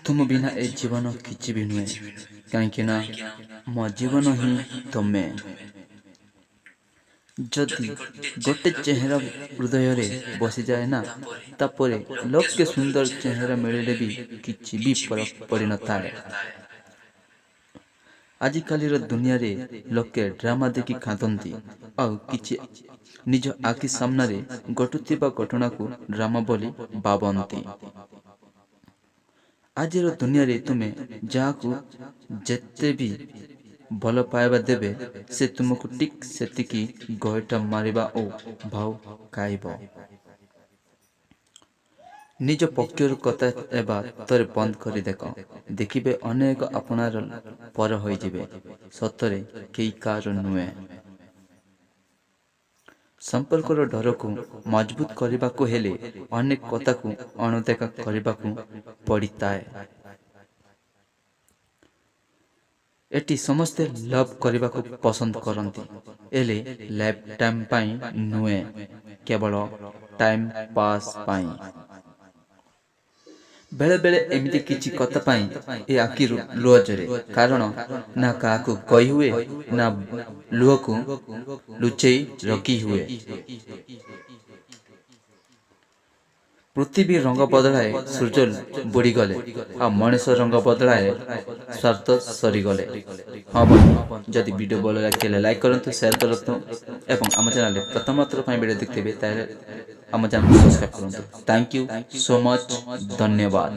तुम बिना ए जीवन किछि भी नुहे कहीं ना मो जीवन ही तमे जदि गोटे चेहरा हृदय रे बसी जाए ना तापरे लोक सुंदर चेहरा मिले भी किछि भी फरक पड़ी न थाए। आजिकाली दुनिया रे लोके ड्रामा देखी खादंती आउ किछि निज आखि सामना रे घटुथिबा घटना को ड्रामा बोली भावंती। आज दुनिया रे तुमे जाकू जेते भी भल पाइबा देबे से तुमको ठीक सेतिकी गयटा मारिबा ओ भाव खाइब। निज पक्षर कथा एबा तरे बंद करी देखिबे अनेक अपनार पर होई जिबे सतरे केई कार नुए। संपर्कर डर को मजबूत करने को हेले अनेक कथा को अणदेखा करने को पड़ता है। एटी समस्ते लव करने को पसंद करती एले लाइफ टाइम पाई नुए केवल टाइम पास पाई। बेले बेले एमती किछि कथा पाई ए आखि लुह जरे कारण ना काकू कही हुए ना लुह को लुचई रखी हुए। पृथ्वी रंग बदलाए सूर्य बुड़ी गले आ मनीष रंग बदलाए स्वार्थ सरीगले। हाँ बंधु जदि वीडियो भल लगे लाइक करंतु शेयर करंतु एवं आम चैनल प्रथम वीडियो देखते ताले आम चैनल सब्सक्राइब करंतु। थैंक यू सो मच धन्यवाद।